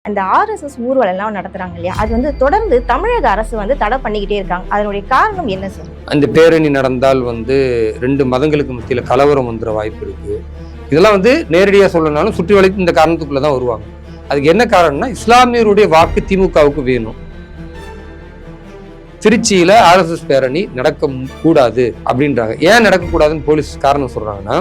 அந்த ஆர்எஸ்எஸ் ஊர்வலம் எல்லாம் நடத்துறாங்க இல்லையா, அது வந்து தொடர்ந்து தமிழக அரசு வந்து தடை பண்ணிக்கிட்டே இருக்காங்க. அதனுடைய காரணம் என்ன சார்? அந்த பேரணி நடந்தால் வந்து 2 மதங்களுக்கு மத்தியில் கலவரம் வந்துட வாய்ப்பு இருக்கு. இதெல்லாம் வந்து நேரடியாக சொல்லனாலும் சுற்றி வளைத்து இந்த காரணத்துக்குள்ள தான் வருவாங்க. அதுக்கு என்ன காரணம்னா, இஸ்லாமியருடைய வாக்கு திமுகவுக்கு வேணும். திருச்சியில ஆர்எஸ்எஸ் பேரணி நடக்க கூடாது அப்படின்றாங்க. ஏன் நடக்கக்கூடாதுன்னு போலீஸ் காரணம் சொல்றாங்கன்னா,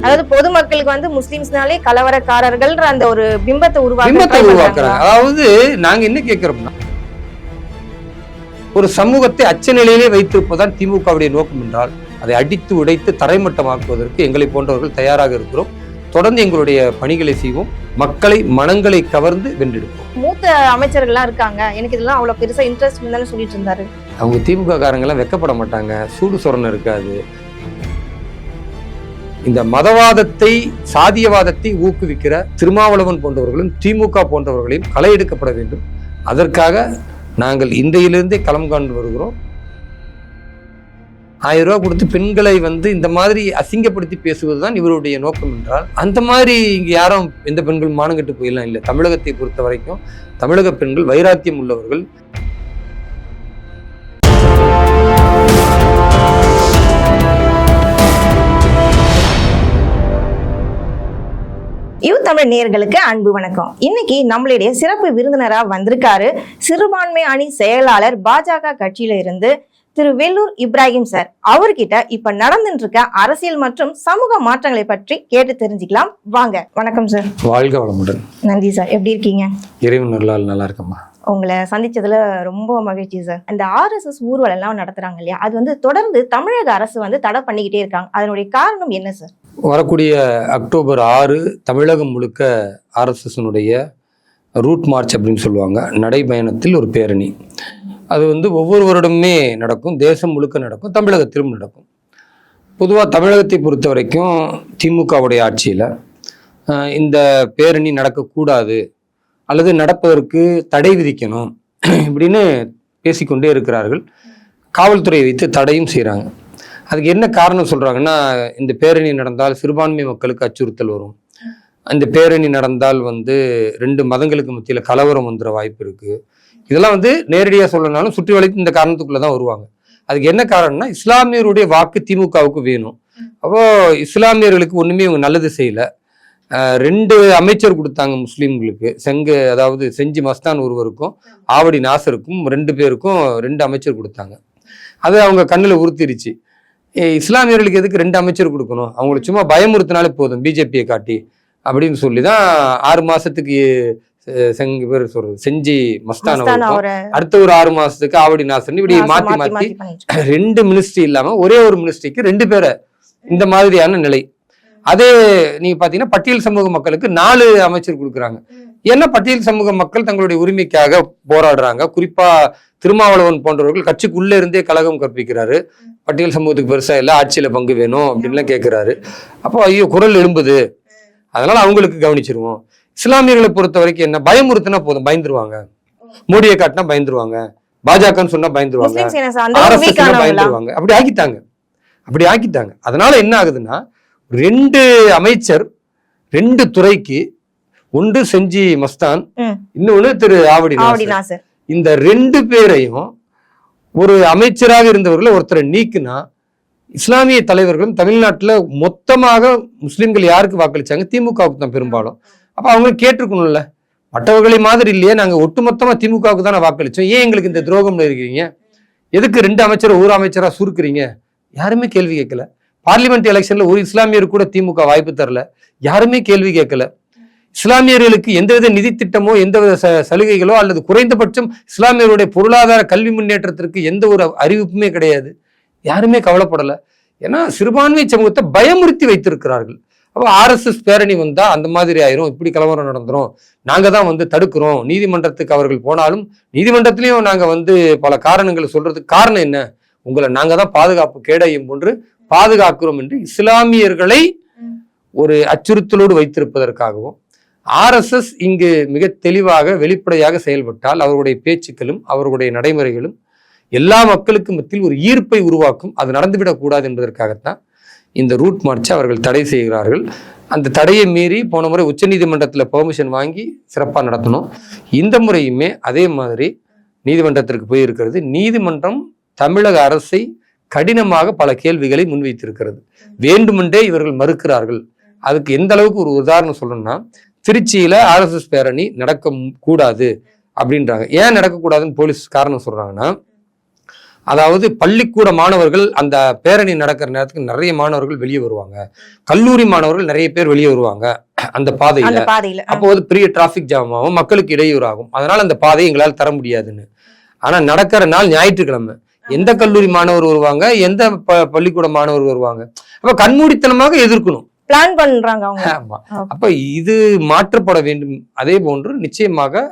அதாவது பொதுமக்களுக்கு வந்து முஸ்லிம்ஸ்னாலே கலவரக்காரர்கள் அந்த ஒரு பிம்பத்தை உருவாக்குறாங்க. அதாவது நாங்க என்ன கேட்கிறோம்னா, ஒரு சமூகத்தை அச்ச நிலையிலே வைத்திருப்பதுதான் திமுகவுடைய நோக்கம் என்றால், அதை அடித்து உடைத்து தரைமட்டமாக்குவதற்கு எங்களை போன்றவர்கள் தயாராக இருக்கிறோம். தொடர்ந்து எங்களுடைய பணிகளை செய்வோம். மக்களை மனங்களை கவர்ந்து வென்றெடுப்போம். மூத்த அமைச்சர்கள்லாம் இருக்காங்க, எனக்கு இதெல்லாம் அவ்வளவு பெருசா இன்ட்ரெஸ்ட் இல்லைன்னு சொல்லிட்டு இருந்தாரு. அவங்க திமுக காரங்கெல்லாம் வெக்கப்பட மாட்டாங்க, சூடு சொரணை இருக்காது. இந்த மதவாதத்தை சாதியவாதத்தை ஊக்குவிக்கிற திருமாவளவன் போன்றவர்களும் திமுக போன்றவர்களையும் களை எடுக்கப்பட வேண்டும். அதற்காக நாங்கள் இன்றையிலிருந்தே களம் காண்டு வருகிறோம். 1000 ரூபாய் கொடுத்து பெண்களை வந்து இந்த மாதிரி அசிங்கப்படுத்தி பேசுவதுதான் இவருடைய நோக்கம் என்றால், அந்த மாதிரி இங்க யாரும் எந்த பெண்கள் மானங்கட்டு போயிடலாம் இல்லை. தமிழகத்தை பொறுத்த வரைக்கும் தமிழக பெண்கள் வைராக்கியம் உள்ளவர்கள். தமிழ் நேயர்களுக்கு அன்பு வணக்கம். இன்னைக்கு நம்மளுடைய சிறப்பு விருந்தினரா வந்திருக்காரு சிறுபான்மை அணி செயலாளர் பாஜக கட்சியில இருந்து திரு வெல்லூர் இப்ராஹிம் சார். அவர்கிட்ட இப்ப நடந்துட்டு இருக்க அரசியல் மற்றும் சமூக மாற்றங்களை பற்றி கேட்டு தெரிஞ்சுக்கலாம் வாங்க. வணக்கம் சார். வாழ்க வளமுடன். நன்றி சார். எப்படி இருக்கீங்க? இறைவன் நல்லா இருக்கம்மா. உங்களை சந்திச்சதுல ரொம்ப மகிழ்ச்சி சார். அந்த ஆர்எஸ்எஸ் ஊர்வலம் எல்லாம் நடத்துறாங்க இல்லையா, அது வந்து தொடர்ந்து தமிழக அரசு வந்து தடை பண்ணிக்கிட்டே இருக்காங்க. அதனுடைய காரணம் என்ன சார்? வரக்கூடிய அக்டோபர் 6 தமிழகம் முழுக்க ஆர்எஸ்எஸ்னுடைய ரூட் மார்ச் அப்படின்னு சொல்லுவாங்க, நடைபயணத்தில் ஒரு பேரணி. அது வந்து ஒவ்வொரு வருடமே நடக்கும், தேசம் முழுக்க நடக்கும், தமிழகத்திலும் நடக்கும். பொதுவாக தமிழகத்தை பொறுத்த வரைக்கும் திமுகவுடைய ஆட்சியில் இந்த பேரணி நடக்கக்கூடாது அல்லது நடப்பதற்கு தடை விதிக்கணும் இப்படின்னு பேசிக்கொண்டே இருக்கிறார்கள். காவல்துறையை வைத்து தடையும் செய்கிறாங்க. அதுக்கு என்ன காரணம் சொல்கிறாங்கன்னா, இந்த பேரணி நடந்தால் சிறுபான்மை மக்களுக்கு அச்சுறுத்தல் வரும், அந்த பேரணி நடந்தால் வந்து 2 மதங்களுக்கு மத்தியில் கலவரம் வந்துட வாய்ப்பு இருக்குது. இதெல்லாம் வந்து நேரடியாக சொல்லனாலும் சுற்றி வளைத்து இந்த காரணத்துக்குள்ள தான் வருவாங்க. அதுக்கு என்ன காரணம்னா, இஸ்லாமியருடைய வாக்கு திமுகவுக்கு வேணும். அப்போ இஸ்லாமியர்களுக்கு ஒன்றுமே இவங்க நல்லது செய்யலை. 2 அமைச்சர் கொடுத்தாங்க முஸ்லீம்களுக்கு. அதாவது செஞ்சி மஸ்தான் ஒருவருக்கும் ஆவடி நாசருக்கும் 2 பேருக்கும் 2 அமைச்சர் கொடுத்தாங்க. அது அவங்க கண்ணில் உறுத்திருச்சு. இஸ்லாமியர்களுக்கு எதுக்கு 2 அமைச்சர் கொடுக்கணும், அவங்களுக்கு சும்மா பயமுறுத்தினாலே போதும் பிஜேபியை காட்டி அப்படின்னு சொல்லி தான் 6 மாசத்துக்கு செஞ்சி மஸ்தான் அடுத்த ஒரு 6 மாசத்துக்கு ஆவடி நாசர் இப்படி மாத்தி 2 மினிஸ்ட்ரி இல்லாம ஒரே ஒரு மினிஸ்ட்ரிக்கு 2 பேரை இந்த மாதிரியான நிலை. அதே நீங்க பாத்தீங்கன்னா பட்டியல் சமூக மக்களுக்கு 4 அமைச்சர் கொடுக்குறாங்க. ஏன்னா பட்டியல் சமூக மக்கள் தங்களுடைய உரிமைக்காக போராடுறாங்க. குறிப்பா திருமாவளவன் போன்றவர்கள் கட்சிக்குள்ள இருந்தே கலகம் கற்பிக்கிறாரு. பட்டியல் சமூகத்துக்கு பெருசா இல்ல, ஆட்சியில பங்கு வேணும் அப்படின்லாம் கேட்கிறாரு. அப்போ ஐயோ குரல் எழும்புது, அதனால அவங்களுக்கு கவனிச்சிருவோம். இஸ்லாமியர்களை பொறுத்த வரைக்கும் என்ன, பயமுறுத்தினா போதும் பயந்துருவாங்க, மோடியை காட்டினா பயந்துருவாங்க, பாஜகன்னு சொன்னா பயந்துருவாங்க, ஆர்எஸ்எஸ் பயந்துருவாங்க. அப்படி ஆக்கிட்டாங்க. அதனால என்ன ஆகுதுன்னா, 2 அமைச்சர் 2 துறைக்கு, ஒன்று செஞ்சி மஸ்தான், இன்னொன்னு திரு ஆவடி நாசர். இந்த 2 பேரையும் ஒரு அமைச்சராக இருந்தவர்கள் ஒருத்தரை நீக்குனா, இஸ்லாமிய தலைவர்களும் தமிழ்நாட்டில் மொத்தமாக முஸ்லிம்கள் யாருக்கு வாக்களிச்சாங்க, திமுகவுக்கு தான் பெரும்பாலும். அப்ப அவங்க கேட்டிருக்கணும்ல, மற்றவர்களை மாதிரி இல்லையே, நாங்க ஒட்டுமொத்தமா திமுகவுக்கு தானே வாக்களிச்சோம், ஏன் எங்களுக்கு இந்த துரோகம்ல இருக்கிறீங்க, எதுக்கு 2 அமைச்சரை ஒரு அமைச்சரா சுருக்குறீங்க? யாருமே கேள்வி கேட்கல. பார்லிமெண்ட் எலெக்ஷன்ல ஒரு இஸ்லாமியர் கூட திமுக வாய்ப்பு தரல, யாருமே கேள்வி கேட்கல. இஸ்லாமியர்களுக்கு எந்தவித நிதி திட்டமோ எந்தவித சலுகைகளோ அல்லது குறைந்தபட்சம் இஸ்லாமியருடைய பொருளாதார கல்வி முன்னேற்றத்திற்கு எந்த ஒரு அறிவிப்புமே கிடையாது. யாருமே கவலைப்படல. ஏன்னா சிறுபான்மை சமூகத்தை பயமுறுத்தி வைத்திருக்கிறார்கள். அப்போ ஆர்எஸ்எஸ் பேரணி வந்தா அந்த மாதிரி ஆயிரும், இப்படி கலவரம் நடந்துரும், நாங்க தான் வந்து தடுக்கிறோம். நீதிமன்றத்துக்கு அவர்கள் போனாலும் நீதிமன்றத்திலையும் நாங்க வந்து பல காரணங்களை சொல்றதுக்கு காரணம் என்ன, உங்களை நாங்க தான் பாதுகாப்பு கேடயம் போன்று பாதுகாக்கிறோம் என்று இஸ்லாமியர்களை ஒரு அச்சுறுத்தலோடு வைத்திருப்பதற்காகவும் ஆர்எஸ்எஸ் இங்கு மிக தெளிவாக வெளிப்படையாக செயல்பட்டால் அவர்களுடைய பேச்சுக்களும் அவர்களுடைய நடைமுறைகளும் எல்லா மக்களுக்கு மத்தியில் ஒரு ஈர்ப்பை உருவாக்கும். அது நடந்துவிடக் கூடாது என்பதற்காகத்தான் இந்த ரூட் மார்ச்சை அவர்கள் தடை செய்கிறார்கள். அந்த தடையை மீறி போன முறை உச்சநீதிமன்றத்தில் பெர்மிஷன் வாங்கி சிறப்பாக நடத்தணும். இந்த முறையுமே அதே மாதிரி நீதிமன்றத்திற்கு போயிருக்கிறது. நீதிமன்றம் தமிழக அரசை கடினமாக பல கேள்விகளை முன்வைத்திருக்கிறது. வேண்டுமென்றே இவர்கள் மறுக்கிறார்கள். அதுக்கு எந்த அளவுக்கு ஒரு உதாரணம் சொல்லணும்னா, திருச்சியில RSS பேரணி நடக்க கூடாது அப்படின்றாங்க. ஏன் நடக்கக்கூடாதுன்னு போலீஸ் காரணம் சொல்றாங்கன்னா, அதாவது பள்ளிக்கூட மாணவர்கள் அந்த பேரணி நடக்கிற நேரத்துக்கு நிறைய மாணவர்கள் வெளியே வருவாங்க, கல்லூரி மாணவர்கள் நிறைய பேர் வெளியே வருவாங்க அந்த பாதையில. அப்போ பெரிய டிராபிக் ஜாம் ஆகும், மக்களுக்கு இடையூறு ஆகும். அதனால அந்த பாதையை எங்களால் தர முடியாதுன்னு. ஆனா நடக்கிற நாள் ஞாயிற்றுக்கிழமை. எந்த கல்லூரி மாணவர் வருவாங்க, எந்த பள்ளிக்கூட மாணவர் வருவாங்க? அப்ப கண்மூடித்தனமாக எதிர்க்கணும், பிளான் பண்றாங்க அவங்க. ஆமா. அப்ப இது மாற்றப்பட வேண்டும். அதே போன்று நிச்சயமாக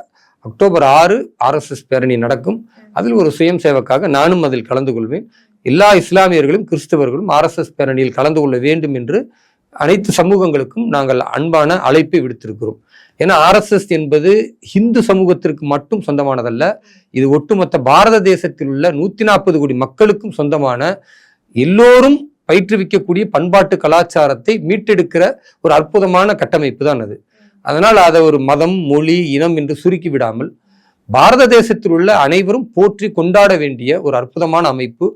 அக்டோபர் 6 RSS பேரணி நடக்கும். அதில் ஒரு சுயம் சேவக்காக நானும் அதில் கலந்து கொள்வேன். எல்லா இஸ்லாமியர்களும் கிறிஸ்தவர்களும் RSS பேரணியில் கலந்து கொள்ள வேண்டும் என்று அனைத்து சமூகங்களுக்கும் நாங்கள் அன்பான அழைப்பை விடுத்திருக்கிறோம். ஏன்னா RSS என்பது இந்து சமூகத்திற்கு மட்டும் சொந்தமானதல்ல, இது ஒட்டுமொத்த பாரத தேசத்தில் உள்ள 140 கோடி மக்களுக்கும் சொந்தமான, எல்லோரும் பயிற்றுவிக்கக்கூடிய பண்பாட்டு கலாச்சாரத்தை மீட்டெடுக்கிற ஒரு அற்புதமான கட்டமைப்பு தான் அது. அதனால் அதை ஒரு மதம், மொழி, இனம் என்று சுருக்கி விடாமல் பாரத தேசத்தில் உள்ள அனைவரும் போற்றி கொண்டாட வேண்டிய ஒரு அற்புதமான அமைப்பு.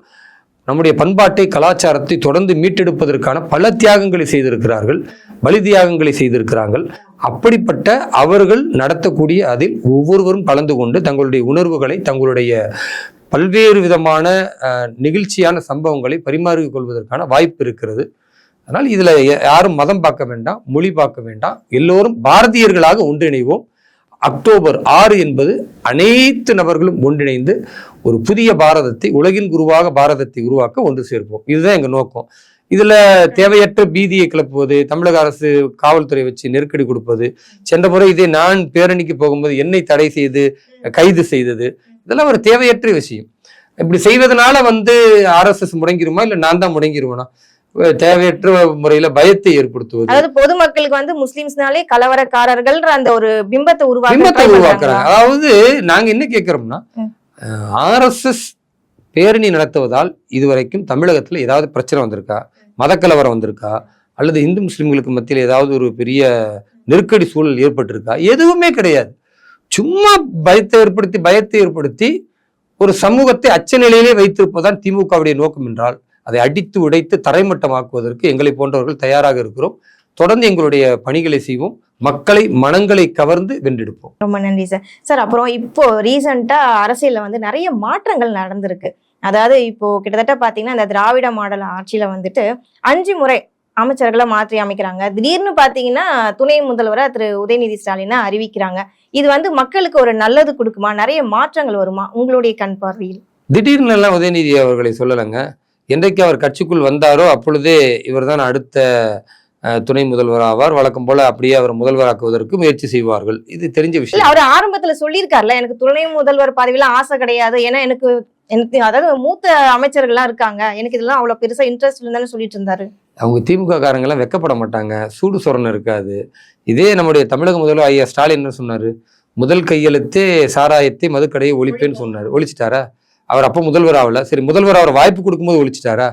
நம்முடைய பண்பாட்டை, கலாச்சாரத்தை தொடர்ந்து மீட்டெடுப்பதற்கான பல தியாகங்களை செய்திருக்கிறார்கள், பலி தியாகங்களை செய்திருக்கிறார்கள். அப்படிப்பட்ட அவர்கள் நடத்தக்கூடிய அதில் ஒவ்வொருவரும் கலந்து கொண்டு தங்களுடைய உணர்வுகளை, தங்களுடைய பல்வேறு விதமான நெகிழ்ச்சியான சம்பவங்களை பரிமாறிக் கொள்வதற்கான வாய்ப்பு இருக்கிறது. அதனால் இதுல யாரும் மதம் பார்க்க வேண்டாம், மொழி பார்க்க வேண்டாம், எல்லோரும் பாரதியர்களாக ஒன்றிணைவோம். அக்டோபர் 6 என்பது அனைத்து நபர்களும் ஒன்றிணைந்து ஒரு புதிய பாரதத்தை, உலகின் குருவாக பாரதத்தை உருவாக்க ஒன்று சேர்ப்போம். இதுதான் எங்க நோக்கம். இதுல தேவையற்ற பீதியை கிளப்புவது, தமிழக அரசு காவல்துறை வச்சு நெருக்கடி கொடுப்பது, சென்ற முறை இதே நான் பேரணிக்கு போகும்போது என்னை தடை செய்து கைது செய்தது, இதெல்லாம் ஒரு தேவையற்ற விஷயம். இப்படி செய்வதனால RSS முடங்கிருமா, இல்ல நான் தான் முடங்கிருவேனா? தேவையற்ற முறையில பயத்தை ஏற்படுத்துவது. அதாவது பொதுமக்களுக்கு முஸ்லிம்ஸ்னாலே கலவரக்காரர்கள் அந்த ஒரு பிம்பத்தை உருவாக்குறாங்க. அதாவது நாங்க என்ன கேட்கிறோம்னா, RSS பேரணி நடத்துவதால் இதுவரைக்கும் தமிழகத்துல ஏதாவது பிரச்சனை வந்திருக்கா, மதக்கலவரம் வந்திருக்கா, அல்லது இந்து முஸ்லிம்களுக்கு மத்தியில் ஏதாவது ஒரு பெரிய நெருக்கடி சூழல் ஏற்பட்டிருக்கா? எதுவுமே கிடையாது. சும்மா பயத்தை ஏற்படுத்தி ஒரு சமூகத்தை அச்ச நிலையிலே வைத்திருப்பதுதான் திமுகவுடைய நோக்கம் என்றால், அதை அடித்து உடைத்து தரைமட்டமாக்குவதற்கு எங்களை போன்றவர்கள் தயாராக இருக்கிறோம். தொடர்ந்து எங்களுடைய பணிகளை செய்வோம், மக்களை மனங்களை கவர்ந்து வென்றெடுப்போம். ரொம்ப நன்றி சார். சார், அப்புறம் இப்போ ரீசெண்டா அரசியல்ல நிறைய மாற்றங்கள் நடந்திருக்கு. அதாவது இப்போ கிட்டத்தட்ட பாத்தீங்கன்னா இந்த திராவிட மாடல் ஆட்சியில 5 முறை அமைச்சர்களை மாற்றி அமைக்கிறாங்க. திடீர்னு பாத்தீங்கன்னா துணை முதல்வரை திரு உதயநிதி ஸ்டாலினை அறிவிக்கிறாங்க. இது மக்களுக்கு ஒரு நல்லது கொடுக்குமா, நிறைய மாற்றங்கள் வருமா உங்களுடைய கண் பார்வையில்? திடீர்னு எல்லாம் உதயநிதி அவர்களை சொல்லலைங்க. என்றைக்கு அவர் கட்சிக்குள் வந்தாரோ அப்பொழுதே இவர் தான் அடுத்த துணை முதல்வர் ஆவார். வழக்கம் போல அப்படியே அவர் முதல்வராக்குவதற்கு முயற்சி செய்வார்கள். இது தெரிஞ்ச விஷயம். அவர் ஆரம்பத்துல சொல்லியிருக்காருல, எனக்கு துணை முதல்வர் பதவியெல்லாம் ஆசை கிடையாது, ஏன்னா எனக்கு அதாவது மூத்த அமைச்சர்கள்லாம் இருக்காங்க, எனக்கு இதெல்லாம் அவ்வளவு பெருசா இன்ட்ரெஸ்ட் இல்லைன்னு சொல்லிட்டு இருந்தாரு. அவங்க திமுக காரங்கெல்லாம் வெக்கப்பட மாட்டாங்க, சூடு சொரணம் இருக்காது. இதே நம்முடைய தமிழக முதல்வர் ஐயா ஸ்டாலின் என்ன சொன்னாரு? முதல் கையெழுத்தே சாராயத்தை மதுக்கடையை ஒழிப்பேன்னு சொன்னாரு. ஒழிச்சிட்டாரா? அவர் அப்போ முதல்வர் ஆகல. சரி, முதல்வர் அவர் வாய்ப்பு கொடுக்கும்போது ஒழிச்சிட்டாரா?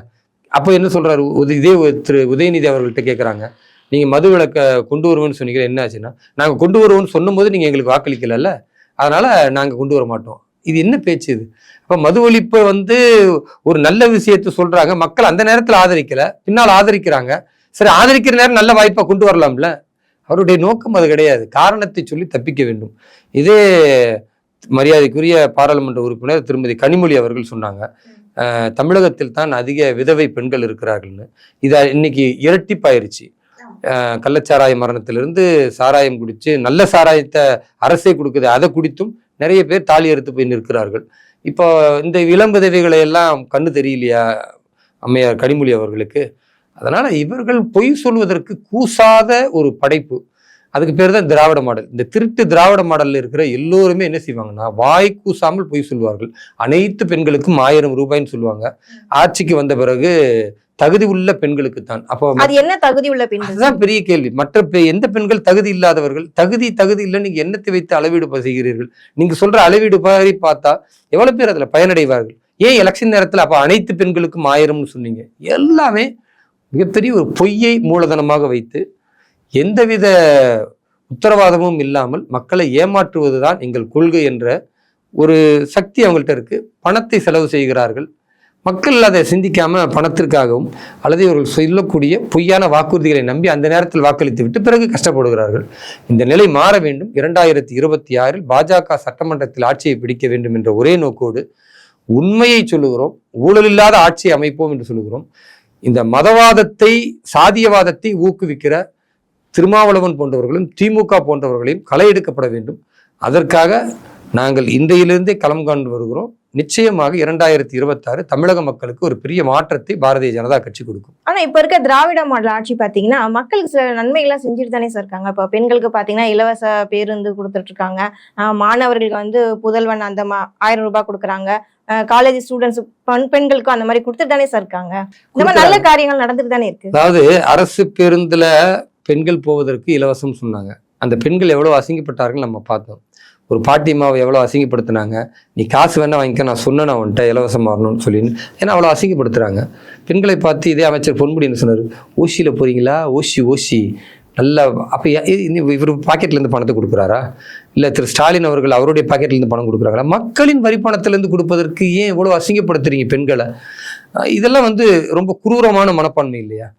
அப்போ என்ன சொல்றாரு? இதே திரு உதயநிதி அவர்கள்ட்ட கேட்குறாங்க, நீங்க மது விலக்கை கொண்டு வருவோம்னு சொன்னீங்க, என்ன ஆச்சுன்னா, நாங்க கொண்டு வருவோம்னு சொன்னும் போது நீங்க எங்களுக்கு வாக்களிக்கல, அதனால நாங்க கொண்டு வர மாட்டோம். இது என்ன பேச்சு இது? அப்ப மது ஒழிப்பை ஒரு நல்ல விஷயத்த சொல்றாங்க, மக்கள் அந்த நேரத்துல ஆதரிக்கல, பின்னால் ஆதரிக்கிறாங்க. சரி, ஆதரிக்கிற நேரம் நல்ல வாய்ப்பா கொண்டு வரலாம்ல. அவருடைய நோக்கம் அது கிடையாது, காரணத்தை சொல்லி தப்பிக்க வேண்டும். இதே மரியாதைக்குரிய பாராளுமன்ற உறுப்பினர் திருமதி கனிமொழி அவர்கள் சொன்னாங்க, தமிழகத்தில் தான் அதிக விதவை பெண்கள் இருக்கிறார்கள்னு. இதை இன்னைக்கு இரட்டிப்பாயிருச்சு. கள்ளச்சாராய மரணத்திலிருந்து சாராயம் குடிச்சு, நல்ல சாராயத்தை அரசே கொடுக்குது, அதை குடித்தும் நிறைய பேர் தாலி அறுத்து போய் நிற்கிறார்கள். இப்போ இந்த இளம் விதவைகளை எல்லாம் கண்ணு தெரியலையா அம்மையார் கனிமொழி அவர்களுக்கு? அதனால இவர்கள் பொய் சொல்வதற்கு கூசாத ஒரு படைப்பு. அதுக்கு பேர் தான் திராவிட மாடல். இந்த திருட்டு திராவிட மாடல்ல இருக்கிற எல்லோருமே என்ன செய்வாங்கன்னா, வாய் கூசாமல் பொய் சொல்வார்கள். அனைத்து பெண்களுக்கும் 1000 ரூபாய்ன்னு சொல்லுவாங்க. ஆட்சிக்கு வந்த பிறகு தகுதி உள்ள பெண்களுக்கு தான். அப்போ அது என்ன தகுதி உள்ள பெண்கள்? அதுதான் பெரிய கேள்வி. மற்ற எந்த பெண்கள் தகுதி இல்லாதவர்கள்? தகுதி இல்லைன்னு நீங்க எண்ணத்தை வைத்து அளவீடு செய்கிறீர்கள்? நீங்க சொல்ற அளவீடு மாதிரி பார்த்தா எவ்வளவு பேர் அதுல பயனடைவார்கள்? ஏன் எலெக்ஷன் நேரத்துல அப்ப அனைத்து பெண்களுக்கும் 1000ன்னு சொன்னீங்க? எல்லாமே மிகப்பெரிய ஒரு பொய்யை மூலதனமாக வைத்து எந்தவித உத்தரவாதமும் இல்லாமல் மக்களை ஏமாற்றுவதுதான் எங்கள் கொள்கை என்ற ஒரு சக்தி அவங்கள்ட்ட இருக்கு. பணத்தை செலவு செய்கிறார்கள். மக்கள் அதை சிந்திக்காம பணத்திற்காகவும் அல்லது இவர்கள் சொல்லக்கூடிய பொய்யான வாக்குறுதிகளை நம்பி அந்த நேரத்தில் வாக்களித்து விட்டு பிறகு கஷ்டப்படுகிறார்கள். இந்த நிலை மாற வேண்டும். 2026 பாஜக சட்டமன்றத்தில் ஆட்சியை பிடிக்க வேண்டும் என்ற ஒரே நோக்கோடு உண்மையை சொல்லுகிறோம். ஊழல் இல்லாத ஆட்சியை அமைப்போம் என்று சொல்லுகிறோம். இந்த மதவாதத்தை, சாதியவாதத்தை ஊக்குவிக்கிற திருமாவளவன் போன்றவர்களும் திமுக போன்றவர்களையும் களை எடுக்கப்பட வேண்டும். அதற்காக நாங்கள் இன்றையிலிருந்தே களம் காண்டு வருகிறோம். நிச்சயமாக 2026 தமிழக மக்களுக்கு ஒரு பெரிய மாற்றத்தை பாரதிய ஜனதா கட்சி கொடுக்கும். ஆனா இப்ப இருக்க திராவிட மாடல் ஆட்சி பாத்தீங்கன்னா மக்களுக்கு சில நன்மைகள்லாம் செஞ்சுட்டு தானே சார் இருக்காங்க. இப்ப பெண்களுக்கு பாத்தீங்கன்னா இலவச பேருந்து கொடுத்துட்டு இருக்காங்க. மாணவர்களுக்கு புதல்வன் அந்த 1000 ரூபாய் கொடுக்குறாங்க. காலேஜ் ஸ்டூடெண்ட்ஸ் பெண்களுக்கும் அந்த மாதிரி கொடுத்துட்டு தானே சார் இருக்காங்க. இந்த மாதிரி நல்ல காரியங்கள் நடந்துட்டு தானே இருக்கு. அதாவது அரசு பேருந்துல பெண்கள் போவதற்கு இலவசம் சொன்னாங்க. அந்த பெண்கள் எவ்வளவு அசிங்கப்பட்டார்கள் நம்ம பார்த்தோம். ஒரு பாட்டிமாவை எவ்வளோ அசிங்கப்படுத்தினாங்க. நீ காசு வேணா வாங்கிக்க, நான் சொன்னேன் அவன்கிட்ட இலவசம் வரணும்னு சொல்லின்னு. ஏன்னா அவ்வளோ அசிங்கப்படுத்துறாங்க. பெண்களை பார்த்து இதே அமைச்சர் பொன்முடின்னு சொன்னார், ஓசியில் போறீங்களா, ஓசி நல்லா. அப்போ இவர் பாக்கெட்லேருந்து பணத்தை கொடுக்குறாரா, இல்லை திரு ஸ்டாலின் அவர்கள் அவருடைய பாக்கெட்லேருந்து பணம் கொடுக்குறாங்களா? மக்களின் வரி பணத்திலேருந்து கொடுப்பதற்கு ஏன் இவ்வளோ அசிங்கப்படுத்துறீங்க பெண்களை? இதெல்லாம் ரொம்ப குரூரமான மனப்பான்மை இல்லையா?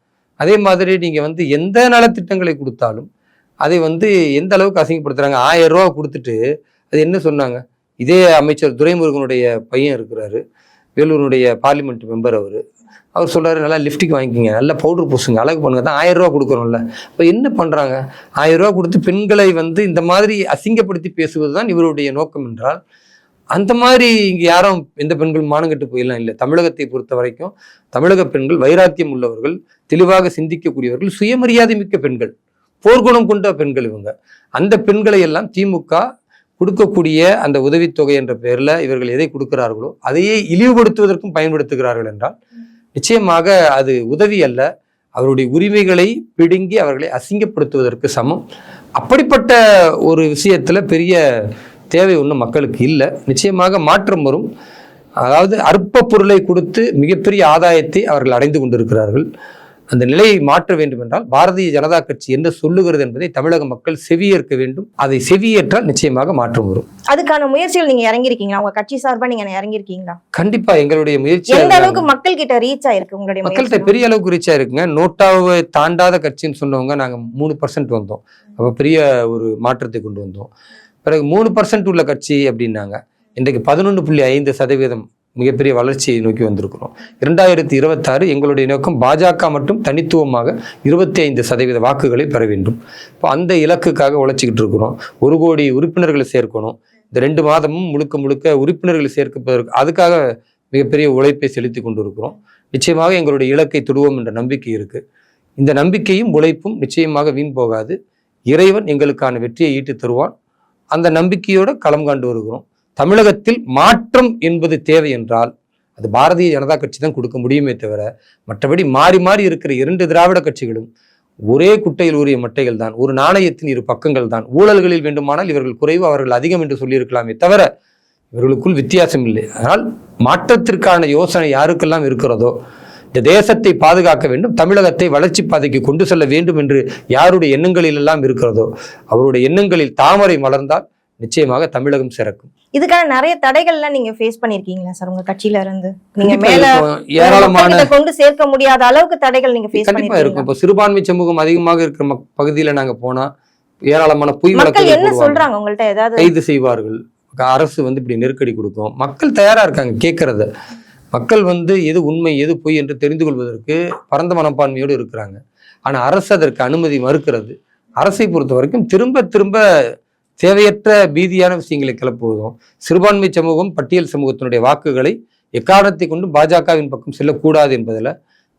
அதே மாதிரி நீங்கள் எந்த நலத்திட்டங்களை கொடுத்தாலும் அதை எந்த அளவுக்கு அசிங்கப்படுத்துறாங்க. 1000 ரூபா கொடுத்துட்டு அது என்ன சொன்னாங்க? இதே அமைச்சர் துரைமுருகனுடைய பையன் இருக்கிறாரு, வேலூருடைய பார்லிமெண்ட் மெம்பர். அவர் சொல்றாரு, நல்லா லிப்டிக் வாங்கிக்கிங்க, நல்லா பவுடர் பூசுங்க, அழகு பண்ணுங்க, தான் 1000 ரூபா கொடுக்குறோம்ல. இப்போ என்ன பண்றாங்க? 1000 ரூபா கொடுத்து பெண்களை இந்த மாதிரி அசிங்கப்படுத்தி பேசுவது தான் இவருடைய நோக்கம் என்றால், அந்த மாதிரி இங்கே யாரும் எந்த பெண்கள் மானங்கட்டு போயிடலாம் இல்லை. தமிழகத்தை பொறுத்த வரைக்கும் தமிழக பெண்கள் வைராக்கியம் உள்ளவர்கள், தெளிவாக சிந்திக்கக்கூடியவர்கள், சுயமரியாதை மிக்க பெண்கள், போர்க்குணம் கொண்ட பெண்கள் இவங்க. அந்த பெண்களை எல்லாம் திமுக கொடுக்கக்கூடிய அந்த உதவித்தொகை என்ற பெயரில் இவர்கள் எதை கொடுக்கிறார்களோ அதையே இழிவுபடுத்துவதற்கும் பயன்படுத்துகிறார்கள் என்றால் நிச்சயமாக அது உதவி அல்ல, அவருடைய உரிமைகளை பிடுங்கி அவர்களை அசிங்கப்படுத்துவதற்கு சமம். அப்படிப்பட்ட ஒரு விஷயத்துல பெரிய தேவை ஒன்றும் மக்களுக்கு இல்லை. நிச்சயமாக மாற்றம் வரும். அதாவது அற்ப பொருளை கொடுத்து மிகப்பெரிய ஆதாயத்தை அவர்கள் அடைந்து கொண்டிருக்கிறார்கள். அந்த நிலையை மாற்ற வேண்டும் என்றால் பாரதிய ஜனதா கட்சி என்ன சொல்லுகிறது என்பதை தமிழக மக்கள் செவியேற்க வேண்டும். அதை செவியேற்றால் நிச்சயமாக மாற்றம் வரும். அதுக்கான முயற்சிகள் நீங்க இறங்கிருக்கீங்களா? உங்க கட்சி சார்பா நீங்க இறங்கிருக்கீங்களா? கண்டிப்பா எங்களுடைய முயற்சி எந்த அளவுக்கு மக்கள் கிட்ட ரீச் ஆயிருக்கு? உங்களுடைய மக்கள்கிட்ட பெரிய அளவுக்கு ரீச் ஆயிருக்குங்க. நோட்டாவை தாண்டாத கட்சின்னு சொன்னவங்க நாங்க 3% வந்தோம். அப்ப பெரிய ஒரு மாற்றத்தை கொண்டு வந்தோம். பிறகு 3% உள்ள கட்சி அப்படின்னாங்க. இன்றைக்கு 11.5% மிகப்பெரிய வளர்ச்சியை நோக்கி வந்திருக்கிறோம். 2026 எங்களுடைய நோக்கம் பாஜக மட்டும் தனித்துவமாக 25% வாக்குகளை பெற வேண்டும். இப்போ அந்த இலக்குக்காக உழைச்சிக்கிட்டு இருக்கிறோம். 1 கோடி உறுப்பினர்களை சேர்க்கணும். இந்த 2 மாதமும் முழுக்க உறுப்பினர்களை சேர்ப்பதற்கு அதுக்காக மிகப்பெரிய உழைப்பை செலுத்தி கொண்டு இருக்கிறோம். நிச்சயமாக எங்களுடைய இலக்கை தொடுவோம் என்ற நம்பிக்கை இருக்கு. இந்த நம்பிக்கையும் உழைப்பும் நிச்சயமாக வீண் போகாது. இறைவன் எங்களுக்கான வெற்றியை ஈட்டு தருவான். அந்த நம்பிக்கையோடு களம் காண்டு வருகிறோம். தமிழகத்தில் மாற்றம் என்பது தேவை என்றால் அது பாரதிய ஜனதா கட்சி தான் கொடுக்க முடியுமே தவிர, மற்றபடி மாறி மாறி இருக்கிற 2 திராவிட கட்சிகளும் ஒரே குட்டையில் ஊறிய மட்டைகள் தான், ஒரு நாணயத்தின் 2 பக்கங்கள் தான். ஊழல்களில் வேண்டுமானால் இவர்கள் குறைவு, அவர்கள் அதிகம் என்று சொல்லியிருக்கலாமே தவிர இவர்களுக்குள் வித்தியாசம் இல்லை. அதனால் மாற்றத்திற்கான யோசனை யாருக்கெல்லாம் இருக்கிறதோ, இந்த தேசத்தை பாதுகாக்க வேண்டும், தமிழகத்தை வளர்ச்சி பாதைக்கு கொண்டு செல்ல வேண்டும் என்று யாருடைய எண்ணங்களில் எல்லாம் இருக்கிறதோ அவருடைய எண்ணங்களில் தாமரை மலர்ந்தால் நிச்சயமாக தமிழகம் சிறக்கும். இதுக்கான நிறைய தடைகள்லாம் நீங்க ஃபேஸ் பண்ணிருக்கீங்களா சார்? உங்க கட்சியில இருந்து நீங்க மேல ஏராளமான கொண்டு சேர்க்க முடியாத அளவுக்கு தடைகள் நீங்க ஃபேஸ் பண்ணிருக்கீங்க. இருக்கும். இப்போ சிறுபான்மை சமூகம் அதிகமாக இருக்கிற பகுதியில நாங்க போனா ஏராளமான பொய் வழக்குகள் என்ன சொல்றாங்க? உங்கள்ட்ட ஏதாவது கைது செய்வார்கள். அரசு இப்படி நெருக்கடி கொடுக்கும். மக்கள் தயாரா இருக்காங்க கேட்கறத. மக்கள் எது உண்மை எது பொய் என்று தெரிந்து கொள்வதற்கு பரந்த மனப்பான்மையோடு இருக்கிறாங்க. ஆனா அரசு அதற்கு அனுமதி மறுக்கிறது. அரசை பொறுத்த வரைக்கும் திரும்ப திரும்ப தேவையற்ற பீதியான விஷயங்களை கிளப்புவதும், சிறுபான்மை சமூகம் பட்டியல் சமூகத்தினுடைய வாக்குகளை எக்காரணத்தை கொண்டு பாஜகவின் பக்கம் செல்லக்கூடாது என்பதில்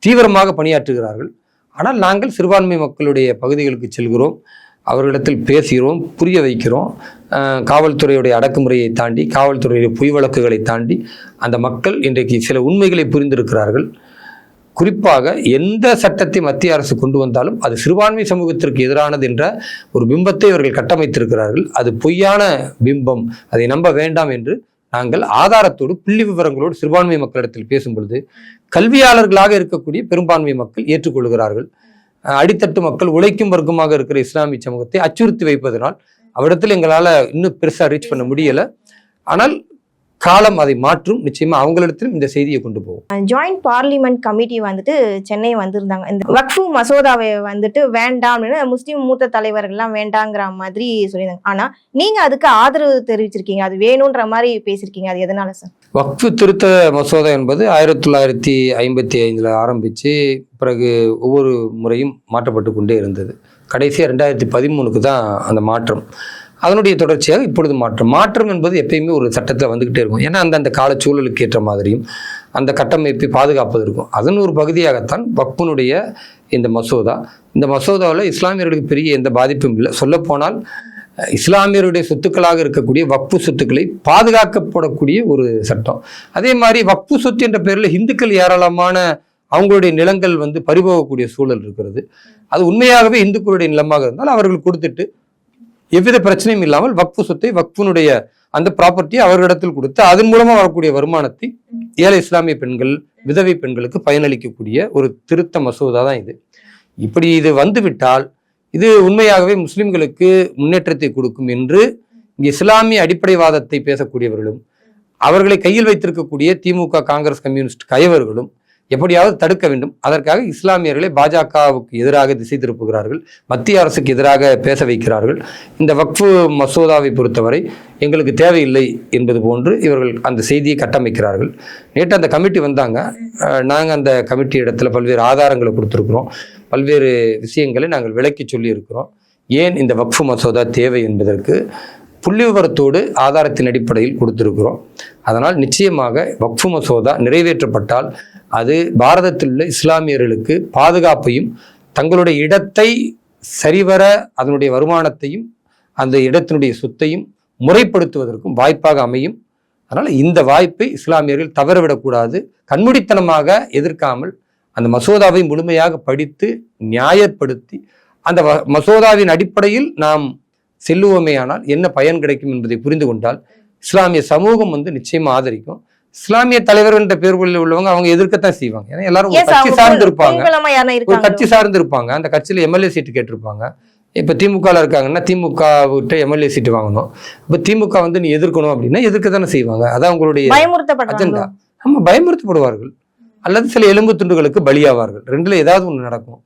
தீவிரமாக பணியாற்றுகிறார்கள். ஆனால் நாங்கள் சிறுபான்மை மக்களுடைய பகுதிகளுக்கு செல்கிறோம், அவர்களிடத்தில் பேசுகிறோம், புரிய வைக்கிறோம். காவல்துறையுடைய அடக்குமுறையை தாண்டி, காவல்துறையுடைய பொய் வழக்குகளை தாண்டி அந்த மக்கள் இன்றைக்கு சில உண்மைகளை புரிந்திருக்கிறார்கள். குறிப்பாக எந்த சட்டத்தை மத்திய அரசு கொண்டு வந்தாலும் அது சிறுபான்மை சமூகத்திற்கு எதிரானது என்ற ஒரு பிம்பத்தை அவர்கள் கட்டமைத்திருக்கிறார்கள். அது பொய்யான பிம்பம், அதை நம்ப வேண்டாம் என்று நாங்கள் ஆதாரத்தோடு புள்ளி விவரங்களோடு சிறுபான்மை மக்களிடத்தில் பேசும் பொழுது கல்வியாளர்களாக இருக்கக்கூடிய பெரும்பான்மை மக்கள் ஏற்றுக்கொள்கிறார்கள். அடித்தட்டு மக்கள் உழைக்கும் வர்க்கமாக இருக்கிற இஸ்லாமிய சமூகத்தை அச்சுறுத்தி வைப்பதனால் அவரிடத்தில் எங்களால் இன்னும் பெருசாக ரீச் பண்ண முடியலை. ஆனால் காலம் அதை மாற்றும், நிச்சயமா அவங்களிடத்திலும் இந்த செய்தியை கொண்டு போகும். ஜாயிண்ட் பார்லிமெண்ட் கமிட்டி வந்துட்டு சென்னை வந்திருந்தாங்க. இந்த வக்ஃபு மசோதாவை வந்துட்டு வேண்டாம்னு முஸ்லீம் மூத்த தலைவர்கள்லாம் வேண்டாங்கிற மாதிரி சொல்லியிருந்தாங்க. ஆனா நீங்க அதுக்கு ஆதரவு தெரிவிச்சிருக்கீங்க, அது வேணும்ன்ற மாதிரி பேசியிருக்கீங்க. அது எதனால சார்? வக்ஃபு திருத்த மசோதா என்பது 1955 ஆரம்பிச்சு பிறகு ஒவ்வொரு முறையும் மாற்றப்பட்டு கொண்டே இருந்தது. கடைசியாக 2013 தான் அந்த மாற்றம். அதனுடைய தொடர்ச்சியாக இப்பொழுது மாற்றம் என்பது எப்பயுமே ஒரு சட்டத்தில் வந்துக்கிட்டே இருக்கும். ஏன்னா அந்த கால சூழலுக்கு ஏற்ற மாதிரியும் அந்த கட்டமைப்பை பாதுகாப்பதற்கும் அதன் ஒரு பகுதியாகத்தான் வக்ஃபினுடைய இந்த மசோதா. இந்த மசோதாவில் இஸ்லாமியர்களுக்கு பெரிய எந்த பாதிப்பும் இல்லை. சொல்லப்போனால் இஸ்லாமியருடைய சொத்துக்களாக இருக்கக்கூடிய வக்ஃபு சொத்துக்களை பாதுகாக்கப்படக்கூடிய ஒரு சட்டம். அதே மாதிரி வக்ஃபு சொத்து என்ற பேரில் இந்துக்கள் ஏராளமான அவங்களுடைய நிலங்கள் பறிபோகக்கூடிய சூழல் இருக்கிறது. அது உண்மையாகவே இந்துக்களுடைய நிலமாக இருந்தால் அவர்கள் கொடுத்துட்டு எவ்வித பிரச்சனையும் இல்லாமல் வக்ஃபு சொத்தை வக்ஃபினுடைய அந்த ப்ராப்பர்ட்டியை அவர்களிடத்தில் கொடுத்து அதன் மூலமா வரக்கூடிய வருமானத்தை ஏழை இஸ்லாமிய பெண்கள், விதவை பெண்களுக்கு பயனளிக்கக்கூடிய ஒரு திருத்த மசோதா தான் இது. இப்படி இது வந்துவிட்டால் இது உண்மையாகவே முஸ்லிம்களுக்கு முன்னேற்றத்தை கொடுக்கும் என்று இஸ்லாமிய அடிப்படைவாதத்தை பேசக்கூடியவர்களும் அவர்களை கையில் வைத்திருக்கக்கூடிய திமுக, காங்கிரஸ், கம்யூனிஸ்ட் கயவர்களும் எப்படியாவது தடுக்க வேண்டும். அதற்காக இஸ்லாமியர்களை பாஜகவுக்கு எதிராக திசை திருப்புகிறார்கள், மத்திய அரசுக்கு எதிராக பேச வைக்கிறார்கள். இந்த வக்ஃபு மசோதாவை பொறுத்தவரை எங்களுக்கு தேவையில்லை என்பது போன்று இவர்கள் அந்த செய்தியை கட்டமைக்கிறார்கள். நேற்று அந்த கமிட்டி வந்தாங்க. நாங்கள் அந்த கமிட்டி இடத்துல பல்வேறு ஆதாரங்களை கொடுத்துருக்குறோம், பல்வேறு விஷயங்களை நாங்கள் விளக்கி சொல்லியிருக்கிறோம். ஏன் இந்த வக்ஃபு மசோதா தேவை என்பதற்கு புள்ளி விவரத்தோடு ஆதாரத்தின் அடிப்படையில் கொடுத்திருக்கிறோம். அதனால் நிச்சயமாக வக்ஃபு மசோதா நிறைவேற்றப்பட்டால் அது பாரதத்தில் உள்ள இஸ்லாமியர்களுக்கு பாதுகாப்பையும் தங்களுடைய இடத்தை சரிவர அதனுடைய வருமானத்தையும் அந்த இடத்தினுடைய சொத்தையும் முறைப்படுத்துவதற்கும் வாய்ப்பாக அமையும். அதனால் இந்த வாய்ப்பை இஸ்லாமியர்கள் தவறவிடக்கூடாது. கண்மூடித்தனமாக எதிர்க்காமல் அந்த மசோதாவை முழுமையாக படித்து நியாயப்படுத்தி அந்த மசோதாவின் அடிப்படையில் நாம் செல்லுவோமேயானால் என்ன பயன் கிடைக்கும் என்பதை புரிந்து கொண்டால் இஸ்லாமிய சமூகம் நிச்சயமா ஆதரிக்கும். இஸ்லாமிய தலைவர்கள் என்ற பேர்களில் உள்ளவங்க அவங்க எதிர்க்கத்தான் செய்வாங்க. ஏன்னா எல்லாரும் ஒரு கட்சி சார்ந்து இருப்பாங்க, ஒரு கட்சி சார்ந்து இருப்பாங்க. அந்த கட்சியில எம்எல்ஏ சீட்டு கேட்டிருப்பாங்க. இப்ப திமுக இருக்காங்கன்னா திமுக விட்டு எம்எல்ஏ சீட்டு வாங்கணும். இப்ப திமுக நீ எதிர்க்கணும் அப்படின்னா எதிர்க்கத்தானே செய்வாங்க. அதான் உங்களுடைய அஜெண்டா. நம்ம பயமுறுத்தப்படுவார்கள் அல்லது சில எலும்பு துண்டுகளுக்கு பலியாவார்கள். ரெண்டுல ஏதாவது ஒண்ணு நடக்கும்.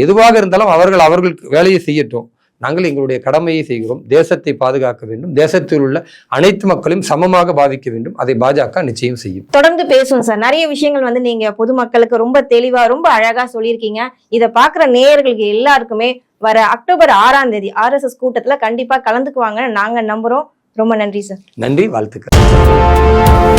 எதுவாக இருந்தாலும் அவர்களுக்கு வேலையை செய்யட்டும். நாங்கள் எங்களுடைய கடமையை செய்கிறோம். தேசத்தை பாதுகாக்க வேண்டும், தேசத்தில் உள்ள அனைத்து மக்களையும் சமமாக பாவிக்க வேண்டும். அதை பாஜக நிச்சயம் செய்யும். தொடர்ந்து பேசுவோம் சார். நிறைய விஷயங்கள் நீங்க பொதுமக்களுக்கு ரொம்ப தெளிவா ரொம்ப அழகா சொல்லியிருக்கீங்க. இதை பாக்குற நேயர்களுக்கு எல்லாருக்குமே வர அக்டோபர் 6ஆம் தேதி RSS கூட்டத்துல கண்டிப்பா கலந்துக்குவாங்கன்னு நாங்க நம்புறோம். ரொம்ப நன்றி சார். நன்றி, வாழ்த்துக்கள்.